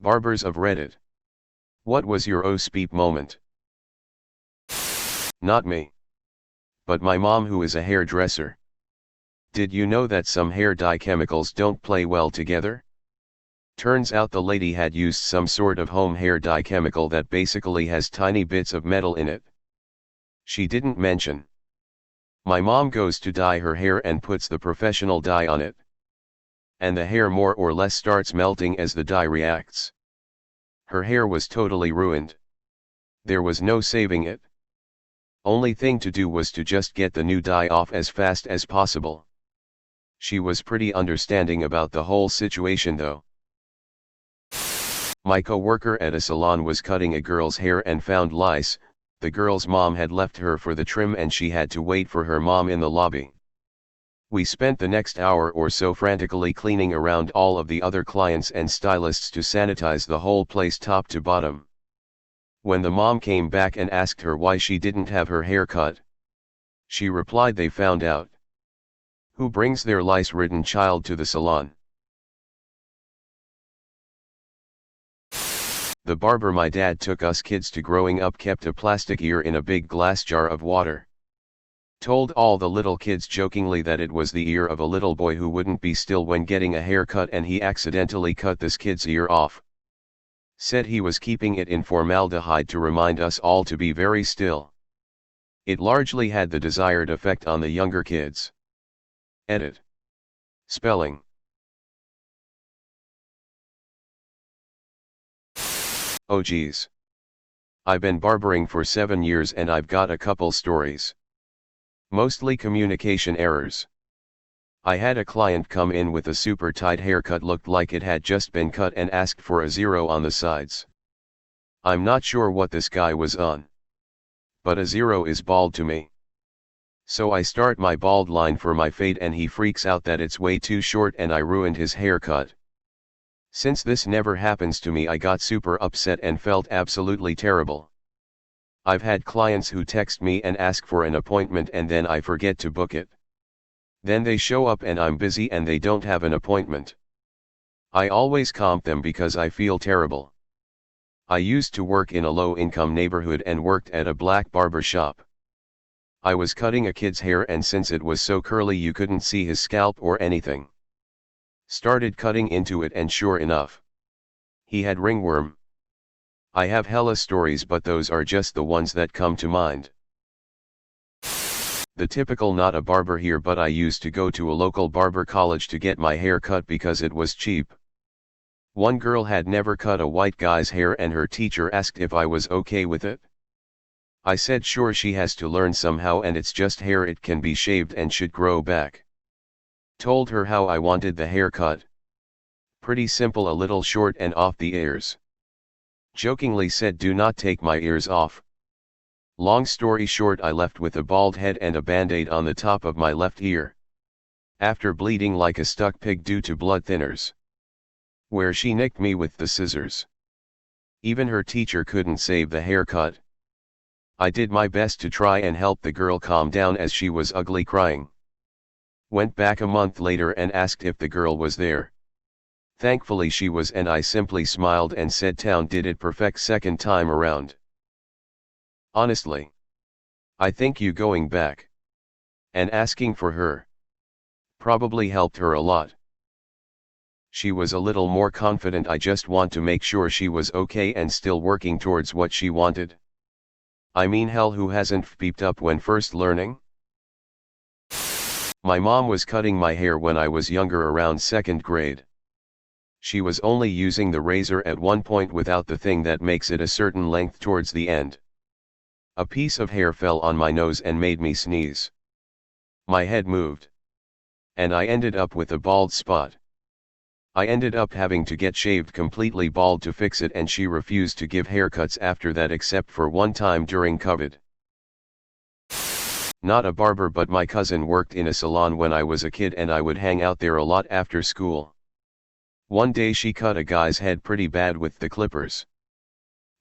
Barbers of Reddit. What was your speep moment? Not me. But my mom, who is a hairdresser. Did you know that some hair dye chemicals don't play well together? Turns out the lady had used some sort of home hair dye chemical that basically has tiny bits of metal in it. She didn't mention. My mom goes to dye her hair and puts the professional dye on it. And the hair more or less starts melting as the dye reacts. Her hair was totally ruined. There was no saving it. Only thing to do was to just get the new dye off as fast as possible. She was pretty understanding about the whole situation though. My co-worker at a salon was cutting a girl's hair and found lice. The girl's mom had left her for the trim and she had to wait for her mom in the lobby. We spent the next hour or so frantically cleaning around all of the other clients and stylists to sanitize the whole place top to bottom. When the mom came back and asked her why she didn't have her hair cut, she replied they found out. Who brings their lice-ridden child to the salon? The barber my dad took us kids to growing up kept a plastic ear in a big glass jar of water. Told all the little kids jokingly that it was the ear of a little boy who wouldn't be still when getting a haircut, and he accidentally cut this kid's ear off. Said he was keeping it in formaldehyde to remind us all to be very still. It largely had the desired effect on the younger kids. Edit. Spelling. Oh geez. I've been barbering for 7 years and I've got a couple stories. Mostly communication errors. I had a client come in with a super tight haircut, looked like it had just been cut, and asked for a 0 on the sides. I'm not sure what this guy was on. But a 0 is bald to me. So I start my bald line for my fade and he freaks out that it's way too short and I ruined his haircut. Since this never happens to me, I got super upset and felt absolutely terrible. I've had clients who text me and ask for an appointment and then I forget to book it. Then they show up and I'm busy and they don't have an appointment. I always comp them because I feel terrible. I used to work in a low-income neighborhood and worked at a black barber shop. I was cutting a kid's hair and since it was so curly you couldn't see his scalp or anything. Started cutting into it and sure enough, he had ringworm. I have hella stories but those are just the ones that come to mind. The typical not a barber here, but I used to go to a local barber college to get my hair cut because it was cheap. One girl had never cut a white guy's hair and her teacher asked if I was okay with it. I said sure, she has to learn somehow and it's just hair, it can be shaved and should grow back. Told her how I wanted the haircut. Pretty simple, a little short and off the ears. Jokingly said do not take my ears off. Long story short, I left with a bald head and a band-aid on the top of my left ear. After bleeding like a stuck pig due to blood thinners. Where she nicked me with the scissors. Even her teacher couldn't save the haircut. I did my best to try and help the girl calm down as she was ugly crying. Went back a month later and asked if the girl was there. Thankfully she was and I simply smiled and said town did it perfect second time around. Honestly. I think you going back and asking for her probably helped her a lot. She was a little more confident. I just want to make sure she was okay and still working towards what she wanted. I mean, hell, who hasn't peeped up when first learning? My mom was cutting my hair when I was younger, around 2nd grade. She was only using the razor at one point without the thing that makes it a certain length towards the end. A piece of hair fell on my nose and made me sneeze. My head moved. And I ended up with a bald spot. I ended up having to get shaved completely bald to fix it, and she refused to give haircuts after that except for one time during COVID. Not a barber, but my cousin worked in a salon when I was a kid and I would hang out there a lot after school. One day she cut a guy's head pretty bad with the clippers.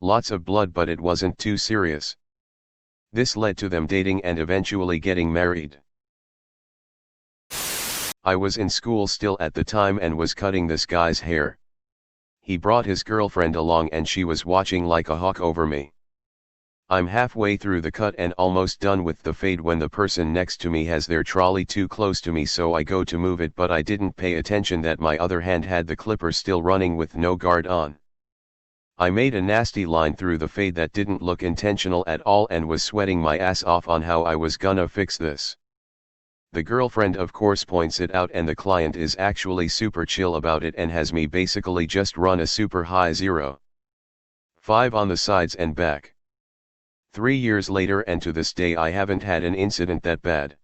Lots of blood, but it wasn't too serious. This led to them dating and eventually getting married. I was in school still at the time and was cutting this guy's hair. He brought his girlfriend along and she was watching like a hawk over me. I'm halfway through the cut and almost done with the fade when the person next to me has their trolley too close to me, so I go to move it, but I didn't pay attention that my other hand had the clipper still running with no guard on. I made a nasty line through the fade that didn't look intentional at all and was sweating my ass off on how I was gonna fix this. The girlfriend of course points it out and the client is actually super chill about it and has me basically just run a super high 0.5 on the sides and back. 3 years later and to this day I haven't had an incident that bad.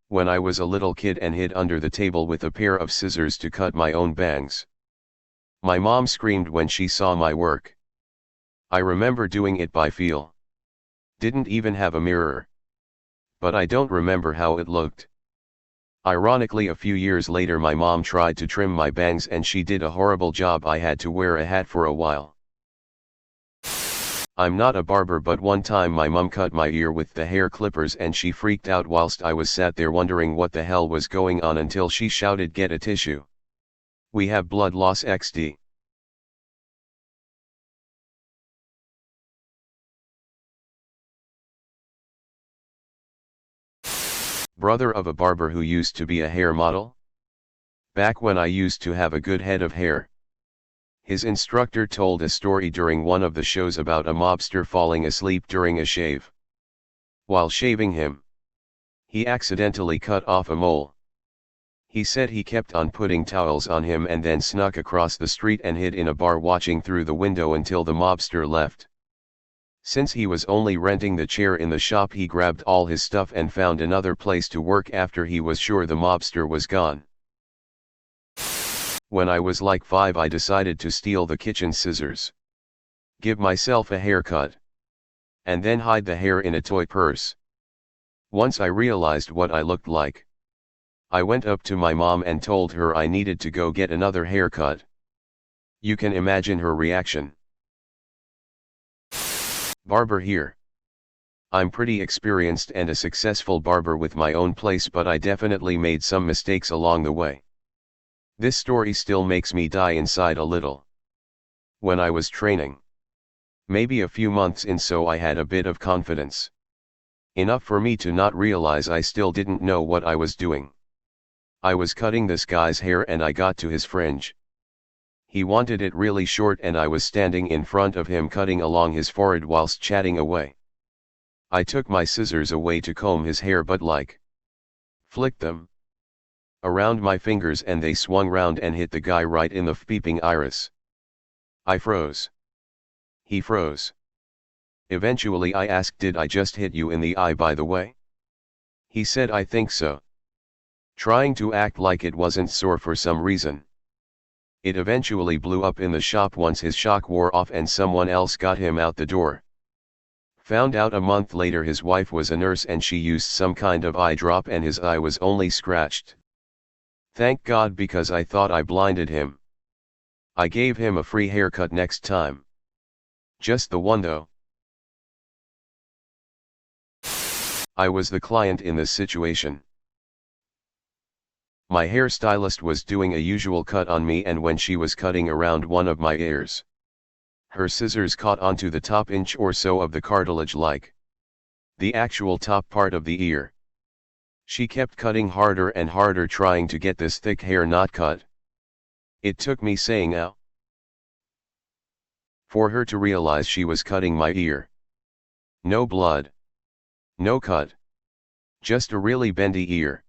When I was a little kid and hid under the table with a pair of scissors to cut my own bangs. My mom screamed when she saw my work. I remember doing it by feel. Didn't even have a mirror. But I don't remember how it looked. Ironically, a few years later my mom tried to trim my bangs and she did a horrible job. I had to wear a hat for a while. I'm not a barber, but one time my mom cut my ear with the hair clippers and she freaked out whilst I was sat there wondering what the hell was going on until she shouted, "Get a tissue. We have blood loss XD." Brother of a barber who used to be a hair model? Back when I used to have a good head of hair. His instructor told a story during one of the shows about a mobster falling asleep during a shave. While shaving him, he accidentally cut off a mole. He said he kept on putting towels on him and then snuck across the street and hid in a bar watching through the window until the mobster left. Since he was only renting the chair in the shop, he grabbed all his stuff and found another place to work after he was sure the mobster was gone. When I was like 5, I decided to steal the kitchen scissors, give myself a haircut, and then hide the hair in a toy purse. Once I realized what I looked like, I went up to my mom and told her I needed to go get another haircut. You can imagine her reaction. Barber here. I'm pretty experienced and a successful barber with my own place, but I definitely made some mistakes along the way. This story still makes me die inside a little. When I was training, maybe a few months in, so I had a bit of confidence. Enough for me to not realize I still didn't know what I was doing. I was cutting this guy's hair and I got to his fringe. He wanted it really short and I was standing in front of him cutting along his forehead whilst chatting away. I took my scissors away to comb his hair, but flicked them around my fingers and they swung round and hit the guy right in the peeping iris. I froze. He froze. Eventually I asked, "Did I just hit you in the eye by the way?" He said, "I think so," trying to act like it wasn't sore for some reason. It eventually blew up in the shop once his shock wore off and someone else got him out the door. Found out a month later his wife was a nurse and she used some kind of eye drop and his eye was only scratched. Thank God, because I thought I blinded him. I gave him a free haircut next time. Just the one though. I was the client in this situation. My hairstylist was doing a usual cut on me, and when she was cutting around one of my ears, her scissors caught onto the top inch or so of the cartilage, like the actual top part of the ear. She kept cutting harder and harder trying to get this thick hair not cut. It took me saying "ow" for her to realize she was cutting my ear. No blood. No cut. Just a really bendy ear.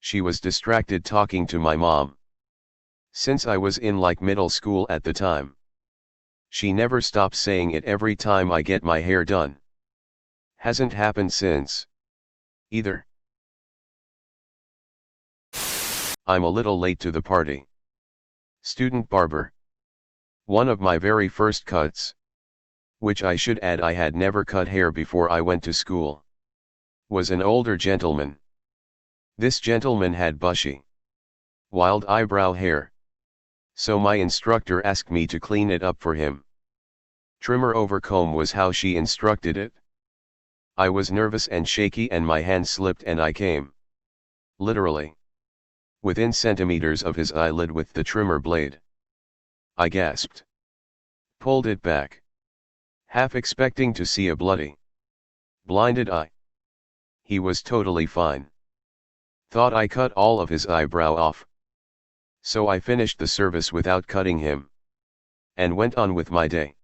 She was distracted talking to my mom. Since I was in middle school at the time, she never stopped saying it every time I get my hair done. Hasn't happened since either. I'm a little late to the party. Student barber. One of my very first cuts, which I should add I had never cut hair before I went to school, was an older gentleman. This gentleman had bushy, wild eyebrow hair. So my instructor asked me to clean it up for him. Trimmer over comb was how she instructed it. I was nervous and shaky and my hand slipped and I came, literally, within centimeters of his eyelid with the trimmer blade. I gasped. Pulled it back. Half expecting to see a bloody, blinded eye. He was totally fine. Thought I cut all of his eyebrow off. So I finished the service without cutting him. And went on with my day.